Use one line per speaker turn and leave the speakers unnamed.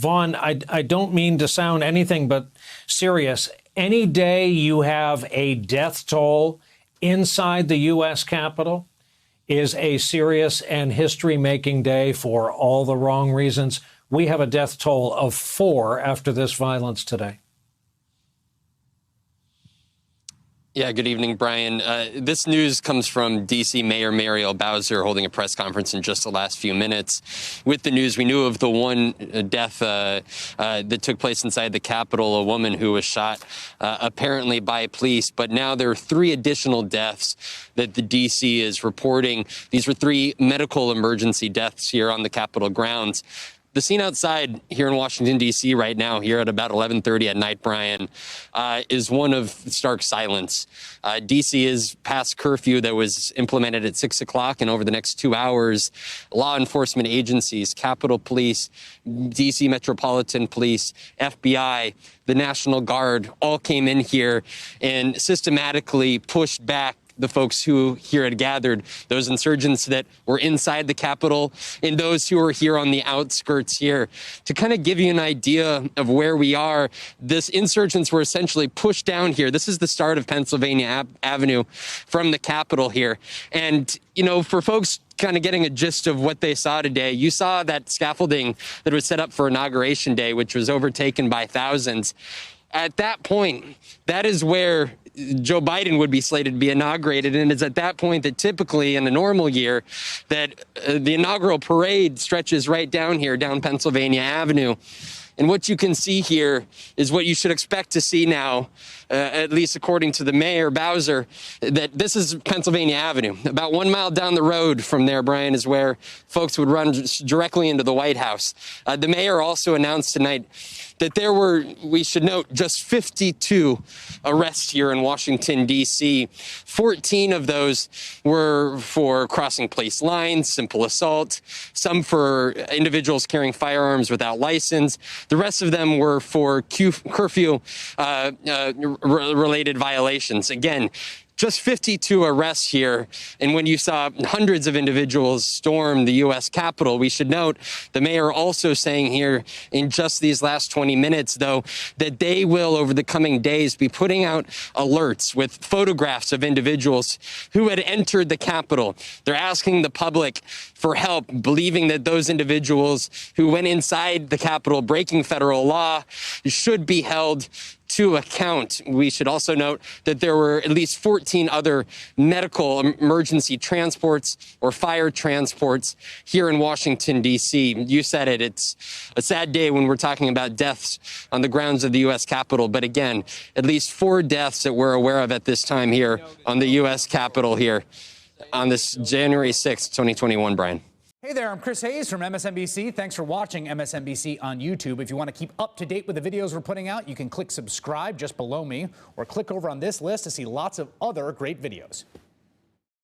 Vaughn, I don't mean to sound anything but serious. Any day you have a death toll inside the U.S. Capitol is a serious and history-making day for all the wrong reasons. We have a death toll of 4 after this violence today.
Yeah, good evening, Brian. This news comes from D.C. Mayor Muriel Bowser holding a press conference in just the last few minutes. With the news, we knew of the one death that took place inside the Capitol, a woman who was shot apparently by police. But now there are 3 additional deaths that the D.C. is reporting. These were 3 medical emergency deaths here on the Capitol grounds. The scene outside here in Washington, D.C. right now, here at about 11:30 at night, Brian, is one of stark silence. D.C. is past curfew that was implemented at 6 o'clock, and over the next 2 hours, law enforcement agencies, Capitol Police, D.C. Metropolitan Police, FBI, the National Guard, all came in here and systematically pushed back the folks who here had gathered, those insurgents that were inside the Capitol and those who were here on the outskirts here. To kind of give you an idea of where we are, this insurgents were essentially pushed down here. This is the start of Pennsylvania Avenue from the Capitol here. And, you know, for folks kind of getting a gist of what they saw today, you saw that scaffolding that was set up for Inauguration Day, which was overtaken by thousands. At that point, that is where Joe Biden would be slated to be inaugurated. And it's at that point that typically in a normal year that the inaugural parade stretches right down here, down Pennsylvania Avenue. And what you can see here is what you should expect to see now, at least according to the mayor, Bowser, that this is Pennsylvania Avenue. About 1 mile down the road from there, Brian, is where folks would run directly into the White House. The mayor also announced tonight that there were, we should note, just 52 arrests here in Washington, D.C. 14 of those were for crossing police lines, simple assault, some for individuals carrying firearms without license. The rest of them were for curfew related violations. Again, just 52 arrests here. And when you saw hundreds of individuals storm the U.S. Capitol, we should note the mayor also saying here in just these last 20 minutes, though, that they will, over the coming days, be putting out alerts with photographs of individuals who had entered the Capitol. They're asking the public for help, believing that those individuals who went inside the Capitol breaking federal law should be held to account. We should also note that there were at least 14 other medical emergency transports or fire transports here in Washington, D.C. You said it. It's a sad day when we're talking about deaths on the grounds of the U.S. Capitol. But again, at least 4 deaths that we're aware of at this time here on the U.S. Capitol here on this January 6th, 2021, Brian.
Hey there, I'm Chris Hayes from MSNBC. Thanks for watching MSNBC on YouTube. If you want to keep up to date with the videos we're putting out, you can click subscribe just below me or click over on this list to see lots of other great videos.